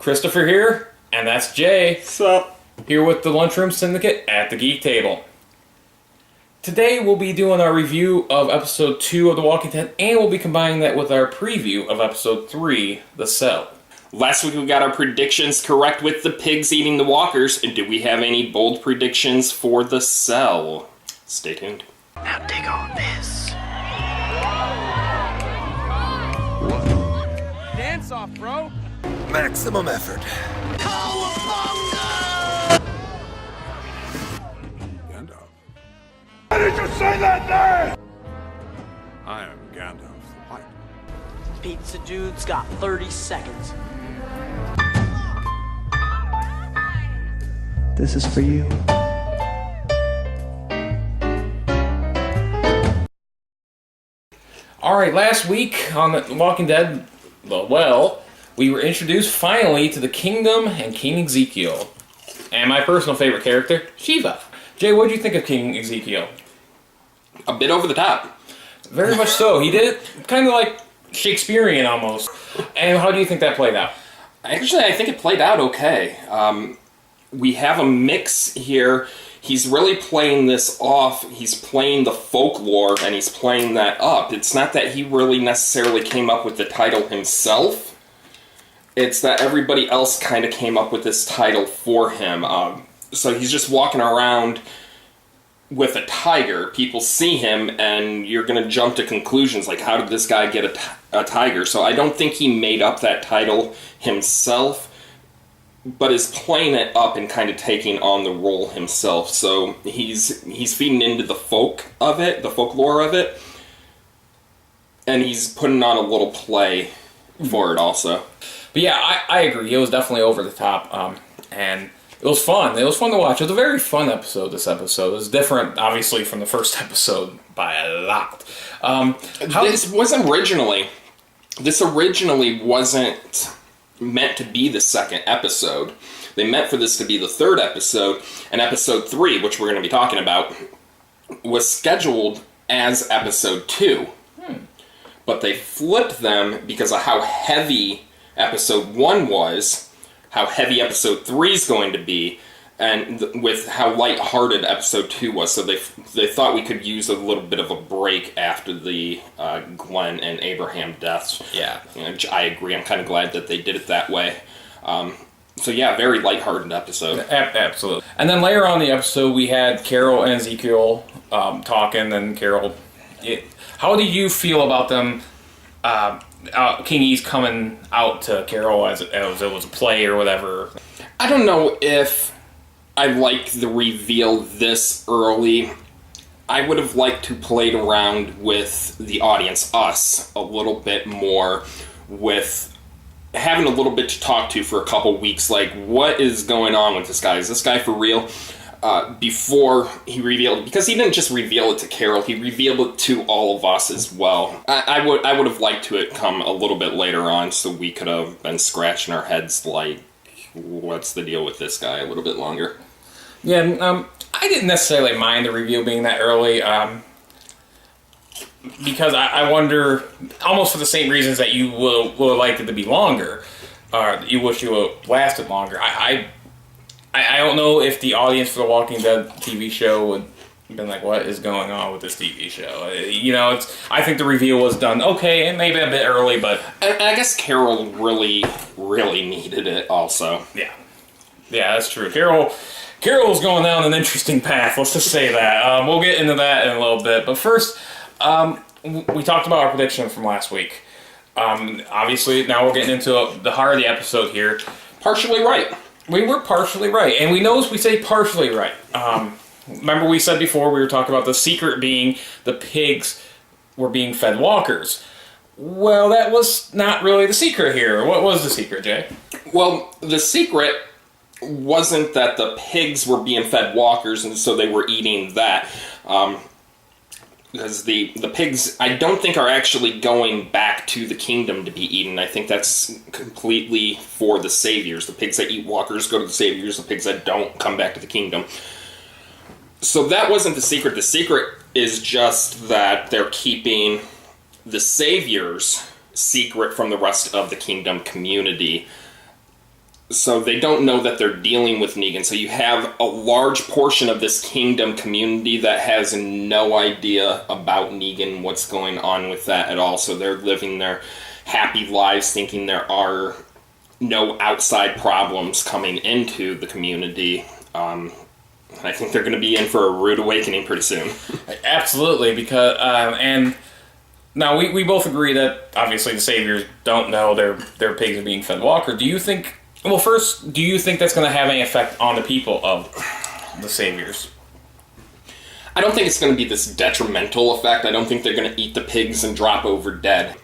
Christopher here, and that's Jay. What's up? Here with the Lunchroom Syndicate at the Geek Table. Today we'll be doing our review of Episode 2 of The Walking Dead, and we'll be combining that with our preview of Episode 3, The Cell. Last week we got our predictions correct with the pigs eating the walkers, and do we have any bold predictions for The Cell? Stay tuned. Now dig on this. Dance off, bro. Maximum effort. Gandalf. Why did you say that name? I am Gandalf the White. Pizza dude's got 30 seconds. This is for you. Alright, last week on The Walking Dead, we were introduced finally to the Kingdom and King Ezekiel. And my personal favorite character, Shiva. Jay, what did you think of King Ezekiel? A bit over the top. Very much so. He did it kind of like Shakespearean almost. And how do you think that played out? Actually, I think it played out okay. We have a mix here. He's really playing this off. He's playing the folklore, and he's playing that up. It's not that he really necessarily came up with the title himself. It's that everybody else kind of came up with this title for him. So he's just walking around with a tiger. People see him, and you're going to jump to conclusions like, how did this guy get a tiger? So I don't think he made up that title himself, but is playing it up and kind of taking on the role himself. So he's feeding into the folklore of it, and he's putting on a little play for it also. But yeah, I agree. It was definitely over the top, and it was fun. It was fun to watch. It was a very fun episode, this episode. It was different, obviously, from the first episode by a lot. This originally wasn't meant to be the second episode. They meant for this to be the third episode, and episode 3, which we're going to be talking about, was scheduled as episode 2. But they flipped them because of how heavy episode 1 was, how heavy episode 3 is going to be, and with how lighthearted episode 2 was. So they thought we could use a little bit of a break after the Glenn and Abraham deaths. Yeah. Which I agree. I'm kind of glad that they did it that way. So yeah, very lighthearted episode. Absolutely. And then later on in the episode, we had Carol and Ezekiel talking, and Carol... how did you feel about them... King E's coming out to Carol as it was a play or whatever? I don't know if I like the reveal this early. I would have liked to played around with the audience, us, a little bit more, with having a little bit to talk to for a couple weeks. Like, what is going on with this guy? Is this guy for real? Before he revealed, because he didn't just reveal it to Carol, he revealed it to all of us as well. I would have liked to it come a little bit later on, so we could have been scratching our heads like, what's the deal with this guy a little bit longer. Yeah, I didn't necessarily mind the reveal being that early, because I wonder, almost for the same reasons that you would have liked it to be longer, or you wish you would have lasted longer. I don't know if the audience for the Walking Dead TV show would have been like, what is going on with this TV show? You know, I think the reveal was done okay, and maybe a bit early, but... And I guess Carol really, really needed it also. Yeah, that's true. Carol's going down an interesting path, let's just say that. We'll get into that in a little bit, but first, we talked about our prediction from last week. Obviously, now we're getting into the heart of the episode here. Partially right. We were partially right, and we notice we say partially right. Remember we said before, we were talking about the secret being the pigs were being fed walkers. Well, that was not really the secret here. What was the secret, Jay? Well, the secret wasn't that the pigs were being fed walkers, and so they were eating that. Because the pigs, I don't think, are actually going back to the kingdom to be eaten. I think that's completely for the saviors. The pigs that eat walkers go to the saviors. The pigs that don't come back to the kingdom. So that wasn't the secret. The secret is just that they're keeping the saviors secret from the rest of the kingdom community. So they don't know that they're dealing with Negan. So you have a large portion of this kingdom community that has no idea about Negan, what's going on with that at all. So they're living their happy lives thinking there are no outside problems coming into the community. I think they're going to be in for a rude awakening pretty soon. Absolutely, because and now we both agree that obviously the Saviors don't know their pigs are being fed Walker. Do you think? Well, first, do you think that's going to have any effect on the people of the Saviors? I don't think it's going to be this detrimental effect. I don't think they're going to eat the pigs and drop over dead.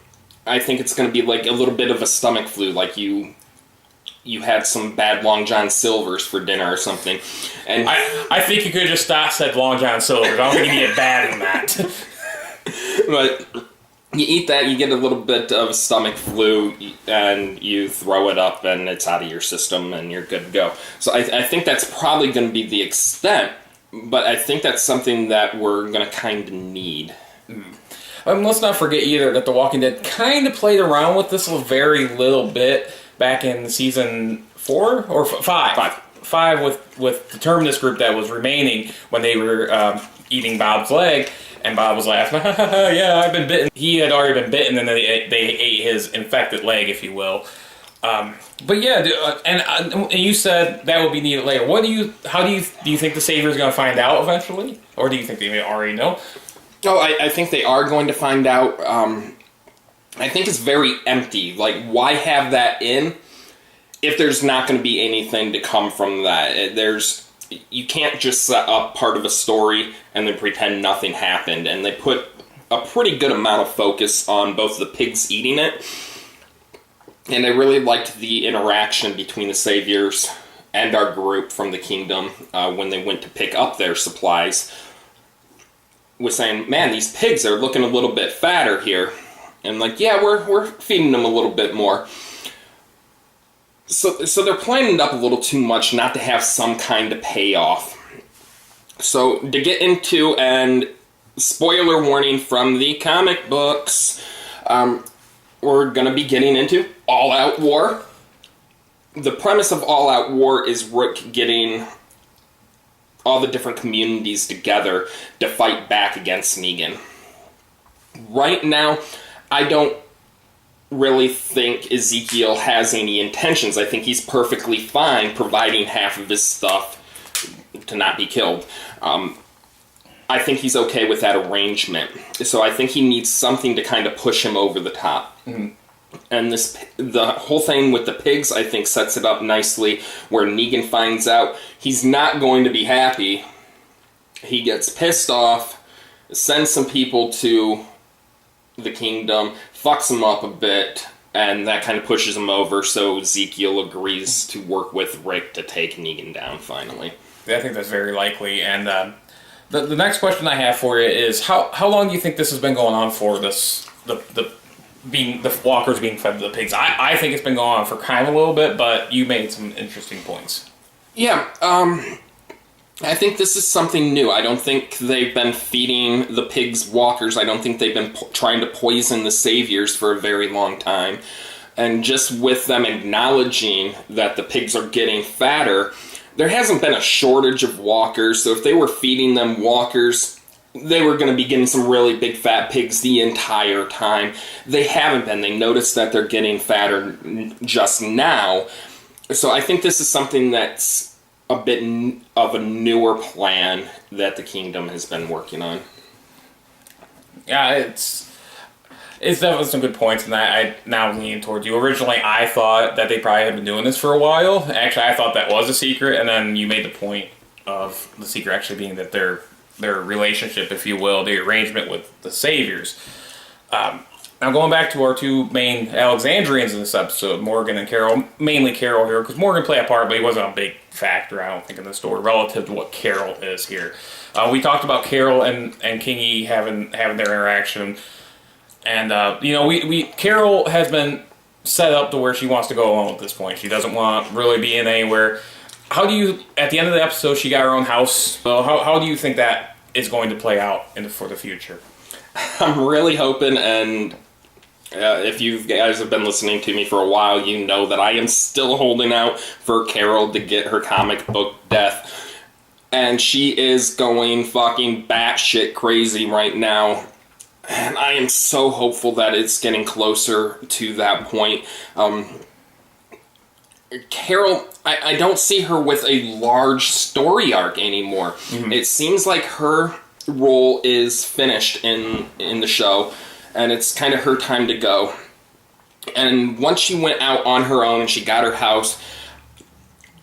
I think it's going to be like a little bit of a stomach flu, like you had some bad Long John Silvers for dinner or something. And I think you could just stop said Long John Silvers. I don't think you get bad in that. But you eat that, you get a little bit of a stomach flu, and you throw it up, and it's out of your system, and you're good to go. So I think that's probably going to be the extent, but I think that's something that we're going to kind of need. Let's not forget either that The Walking Dead kind of played around with this a very little bit back in season 4 or 5. 5 with the Terminus group that was remaining when they were eating Bob's leg. And Bob was laughing, yeah, I've been bitten. He had already been bitten, and then they ate his infected leg, if you will. But yeah, and you said that will be needed later. How do you think the Savior is going to find out eventually, or do you think they already know? Oh, I think they are going to find out. I think it's very empty. Like, why have that in if there's not going to be anything to come from that? You can't just set up part of a story and then pretend nothing happened. And they put a pretty good amount of focus on both the pigs eating it, and I really liked the interaction between the Saviors and our group from the Kingdom when they went to pick up their supplies. Was saying, man, these pigs are looking a little bit fatter here. And like, yeah, we're feeding them a little bit more. So they're playing it up a little too much not to have some kind of payoff. So to get into, and spoiler warning from the comic books, we're going to be getting into All Out War. The premise of All Out War is Rick getting all the different communities together to fight back against Negan. Right now, I don't really think Ezekiel has any intentions. I think he's perfectly fine providing half of his stuff to not be killed. I think he's okay with that arrangement. So I think he needs something to kind of push him over the top. Mm-hmm. And the whole thing with the pigs, I think, sets it up nicely, where Negan finds out he's not going to be happy. He gets pissed off, sends some people to the Kingdom, fucks him up a bit, and that kind of pushes him over, so Ezekiel agrees to work with Rick to take Negan down, finally. Yeah, I think that's very likely. And the next question I have for you is, how long do you think this has been going on for, the walkers being fed to the pigs? I think it's been going on for kind of a little bit, but you made some interesting points. Yeah, I think this is something new. I don't think they've been feeding the pigs walkers. I don't think they've been trying to poison the Saviors for a very long time. And just with them acknowledging that the pigs are getting fatter, there hasn't been a shortage of walkers. So if they were feeding them walkers, they were going to be getting some really big fat pigs the entire time. They haven't been. They noticed that they're getting fatter just now. So I think this is something that's a bit of a newer plan that the Kingdom has been working on. Yeah, it's definitely some good points, and I now lean towards you. Originally, I thought that they probably had been doing this for a while. Actually, I thought that was a secret, and then you made the point of the secret actually being that their relationship, if you will, the arrangement with the Saviors. Now, going back to our two main Alexandrians in this episode, Morgan and Carol, mainly Carol here, because Morgan played a part, but he wasn't a big factor, I don't think, in the story, relative to what Carol is here. We talked about Carol and Kingy having their interaction, and, Carol has been set up to where she wants to go alone at this point. She doesn't want to really be in anywhere. How do you, at the end of the episode, she got her own house. So how do you think that is going to play out for the future? I'm really hoping, and If you guys have been listening to me for a while, you know that I am still holding out for Carol to get her comic book death. And she is going fucking batshit crazy right now. And I am so hopeful that it's getting closer to that point. Carol, I don't see her with a large story arc anymore. It seems like her role is finished in the show, and it's kind of her time to go. And once she went out on her own and she got her house,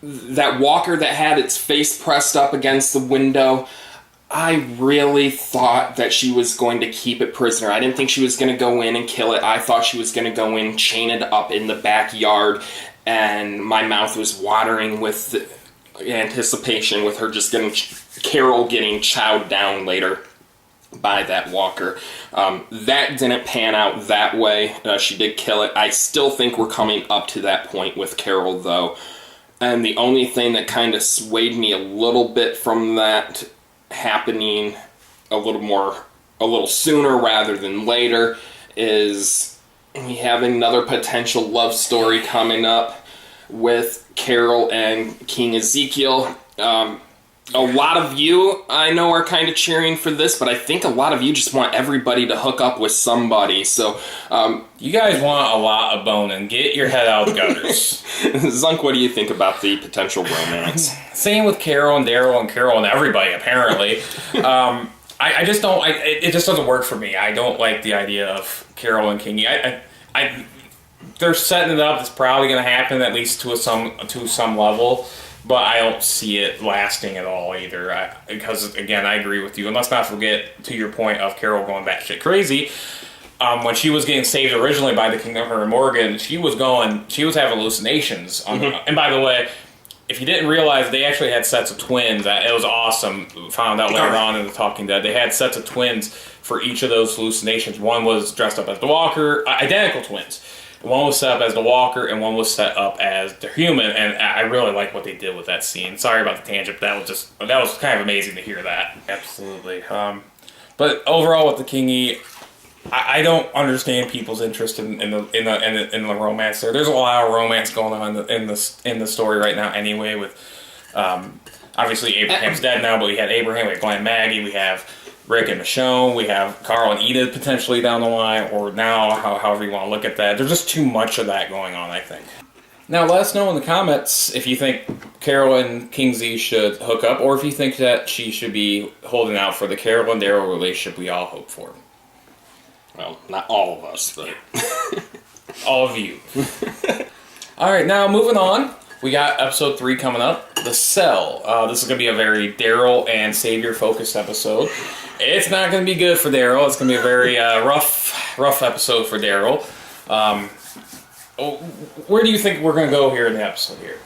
that walker that had its face pressed up against the window, I really thought that she was going to keep it prisoner. I didn't think she was going to go in and kill it. I thought she was going to go in, chain it up in the backyard, and my mouth was watering with anticipation with her just getting Carol getting chowed down later by that walker. That didn't pan out that way. She did kill it. I still think we're coming up to that point with Carol, though. And the only thing that kind of swayed me a little bit from that happening a little sooner rather than later is we have another potential love story coming up with Carol and King Ezekiel. A lot of you, I know, are kind of cheering for this, but I think a lot of you just want everybody to hook up with somebody, so... you guys want a lot of boning. Get your head out of the gutters. Zunk, what do you think about the potential romance? Same with Carol and Daryl and Carol and everybody, apparently. I just don't... it just doesn't work for me. I don't like the idea of Carol and Kingy. They're setting it up. It's probably going to happen, at least to some level. But I don't see it lasting at all either. Because, again, I agree with you. And let's not forget, to your point of Carol going batshit crazy, when she was getting saved originally by the King of her and Morgan, she was having hallucinations. And by the way, if you didn't realize, they actually had sets of twins. It was awesome. Found out later on in The Talking Dead. They had sets of twins for each of those hallucinations. One was dressed up as the Walker, identical twins. One was set up as the Walker, and one was set up as the human, and I really like what they did with that scene. Sorry about the tangent, but that was kind of amazing to hear that. Absolutely. But overall, with the Kingy, I don't understand people's interest in the romance there. There's a lot of romance going on in the story right now, anyway. With obviously Abraham's dead now, but we had Abraham, we had Glenn and Maggie, we have Rick and Michonne, we have Carl and Edith potentially down the line, or now, however you want to look at that. There's just too much of that going on, I think. Now, let us know in the comments if you think Carol and Kingsley should hook up, or if you think that she should be holding out for the Carol and Daryl relationship we all hope for. Well, not all of us, but... all of you. Alright, now moving on. We got episode 3 coming up, The Cell. This is going to be a very Daryl and Savior-focused episode. It's not going to be good for Daryl. It's going to be a very rough episode for Daryl. Where do you think we're going to go here in the episode here?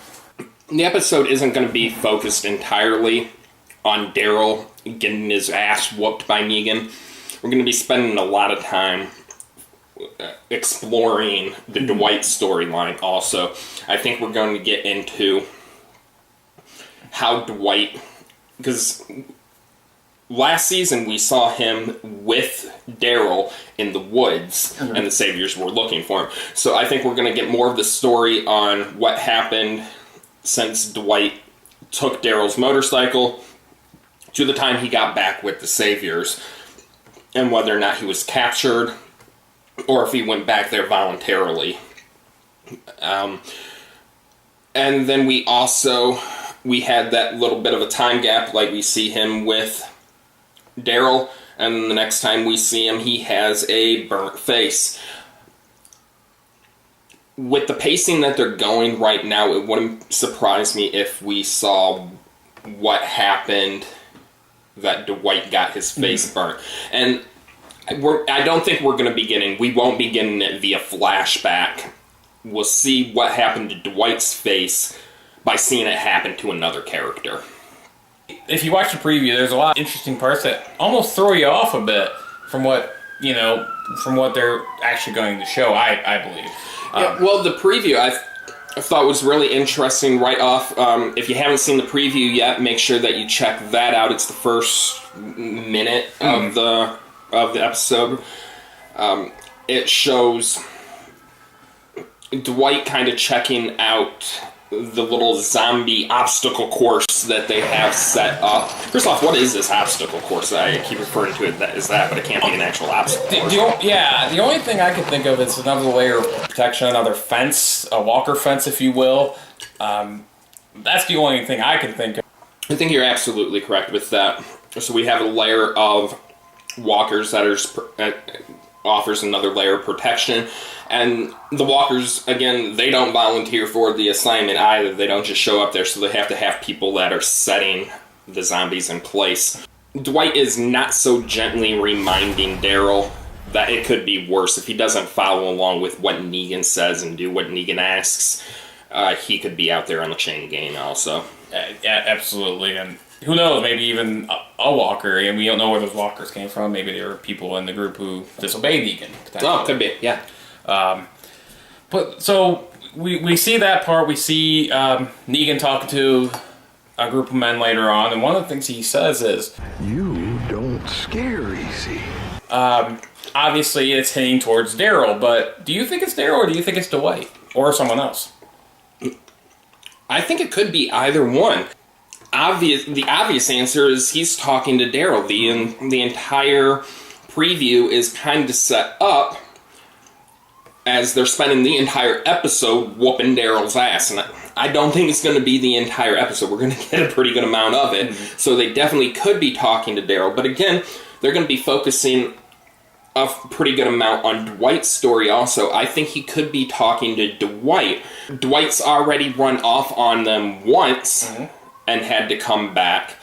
The episode isn't going to be focused entirely on Daryl getting his ass whooped by Negan. We're going to be spending a lot of time exploring the Dwight storyline also. I think we're going to get into how Dwight... Because last season we saw him with Daryl in the woods, and the Saviors were looking for him. So I think we're going to get more of the story on what happened since Dwight took Daryl's motorcycle to the time he got back with the Saviors, and whether or not he was captured, or if he went back there voluntarily. And then we had that little bit of a time gap, like we see him with Daryl, and then the next time we see him, he has a burnt face. With the pacing that they're going right now, it wouldn't surprise me if we saw what happened, that Dwight got his face burnt. And I don't think we won't be getting it via flashback. We'll see what happened to Dwight's face by seeing it happen to another character. If you watch the preview, there's a lot of interesting parts that almost throw you off a bit from what they're actually going to show, I believe. Well, the preview I thought was really interesting right off. If you haven't seen the preview yet, make sure that you check that out. It's the first minute of the episode. it shows Dwight kind of checking out the little zombie obstacle course that they have set up. First off, what is this obstacle course? I keep referring to it as that, but it can't be an actual obstacle course. The only thing I can think of is another layer of protection, another fence, a walker fence, if you will. That's the only thing I can think of. I think you're absolutely correct with that. So we have a layer of walkers that offers another layer of protection. And the walkers, again, they don't volunteer for the assignment either. They don't just show up there, so they have to have people that are setting the zombies in place. Dwight is not so gently reminding Daryl that it could be worse. If he doesn't follow along with what Negan says and do what Negan asks, he could be out there on the chain gang also. Yeah, absolutely. And who knows, maybe even a walker, and we don't know where those walkers came from. Maybe there were people in the group who disobeyed Negan. Oh, could be, yeah. But so we see that part. We see Negan talking to a group of men later on, and one of the things he says is, You don't scare easy. obviously it's hitting towards Daryl, but do you think it's Daryl or do you think it's Dwight or someone else? I think it could be either one. The obvious answer is he's talking to Daryl. The entire preview is kind of set up as they're spending the entire episode whooping Daryl's ass. And I don't think it's going to be the entire episode. We're going to get a pretty good amount of it. Mm-hmm. So they definitely could be talking to Daryl. But again, they're going to be focusing a pretty good amount on Dwight's story also. I think he could be talking to Dwight. Dwight's already run off on them once and had to come back.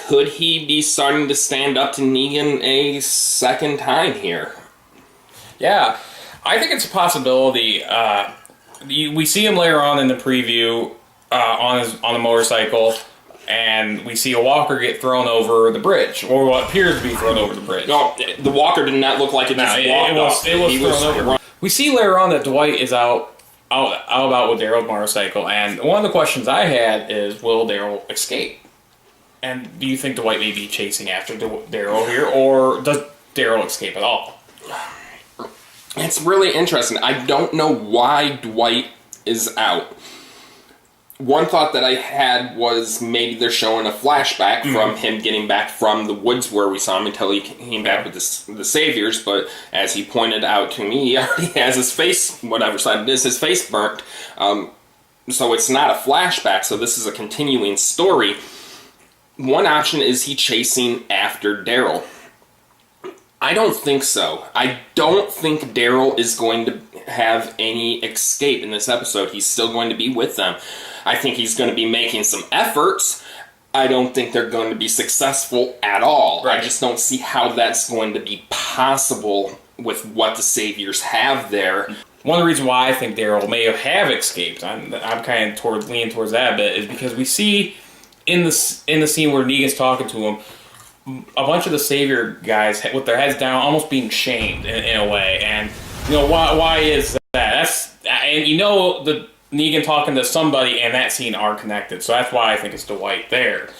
Could he be starting to stand up to Negan a second time here? Yeah, I think it's a possibility. We see him later on in the preview on a motorcycle, and we see a walker get thrown over the bridge, or what appears to be thrown over the bridge. No, the walker did not look like it just walked off. It was thrown over. We see later on that Dwight is out about with Daryl's motorcycle, and one of the questions I had is, will Daryl escape? And do you think Dwight may be chasing after Daryl here, or does Daryl escape at all? It's really interesting. I don't know why Dwight is out. One thought that I had was maybe they're showing a flashback from him getting back from the woods where we saw him until he came back with the Saviors, but as he pointed out to me, he already has his face, whatever side it is, his face burnt. So it's not a flashback, so this is a continuing story. One option is he chasing after Daryl. I don't think so. I don't think Daryl is going to have any escape in this episode. He's still going to be with them. I think he's going to be making some efforts. I don't think they're going to be successful at all. Right. I just don't see how that's going to be possible with what the Saviors have there. One of the reasons why I think Daryl may have escaped, I'm kind of leaning towards that a bit, is because we see in the scene where Negan's talking to him, a bunch of the Savior guys with their heads down, almost being shamed in a way. And you know why is that? And you know the Negan talking to somebody and that scene are connected. So that's why I think it's Dwight there.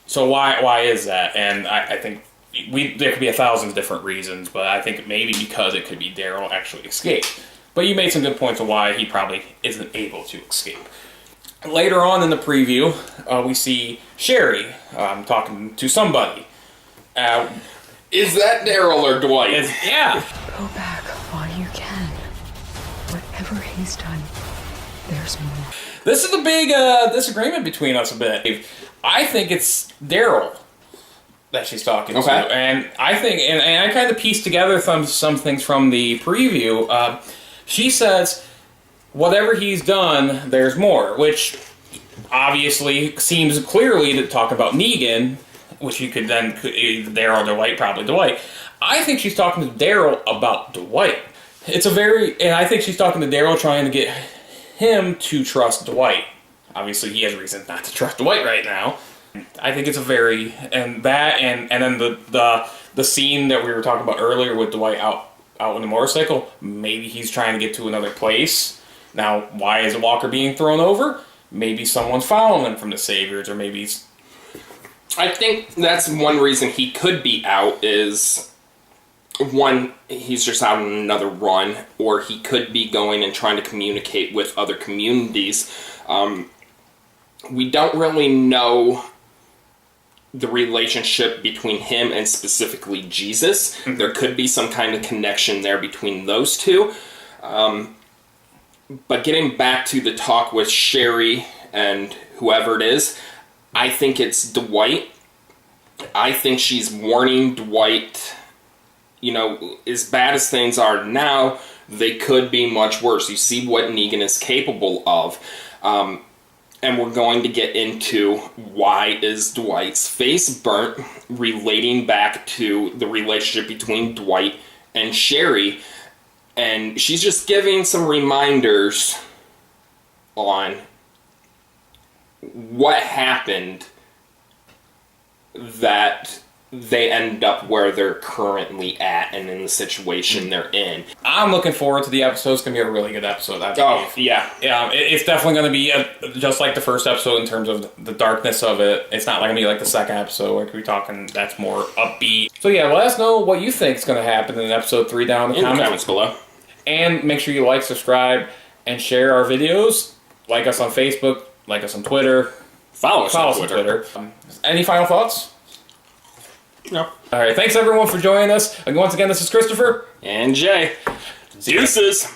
So why is that? And I think there could be 1,000 different reasons, but I think maybe because it could be Daryl actually escaped. But you made some good points of why he probably isn't able to escape. Later on in the preview, we see Sherry talking to somebody. Is that Daryl or Dwight? Yeah. Go back while you can. Whatever he's done, there's more. This is a big disagreement between us a bit. I think it's Daryl that she's talking to. And I think, and I kind of pieced together some things from the preview. She says, whatever he's done, there's more, which obviously seems clearly to talk about Negan, which you could then, either Daryl or Dwight, probably Dwight. I think she's talking to Daryl about Dwight. And I think she's talking to Daryl trying to get him to trust Dwight. Obviously, he has reason not to trust Dwight right now. I think it's and then the scene that we were talking about earlier with Dwight out on the motorcycle, maybe he's trying to get to another place. Now, why is a walker being thrown over? Maybe someone's following him from the Saviors, or maybe I think that's one reason he could be out is one, he's just out on another run, or he could be going and trying to communicate with other communities. We don't really know the relationship between him and specifically Jesus. Mm-hmm. There could be some kind of connection there between those two. But getting back to the talk with Sherry and whoever it is, I think it's Dwight. I think she's warning Dwight, you know, as bad as things are now, they could be much worse. You see what Negan is capable of. And we're going to get into why is Dwight's face burnt, relating back to the relationship between Dwight and Sherry. And she's just giving some reminders on what happened that they end up where they're currently at and in the situation they're in. I'm looking forward to the episode. It's going to be a really good episode, I believe. Oh, yeah. It's definitely going to be just like the first episode in terms of the darkness of it. It's not going to be like the second episode where we're talking that's more upbeat. So yeah, let us know what you think is going to happen in episode 3 down in the comments below. And make sure you like, subscribe, and share our videos. Like us on Facebook, like us on Twitter. Follow us on Twitter. Any final thoughts? No. Alright, thanks everyone for joining us. And once again, this is Christopher. And Jay. Deuces.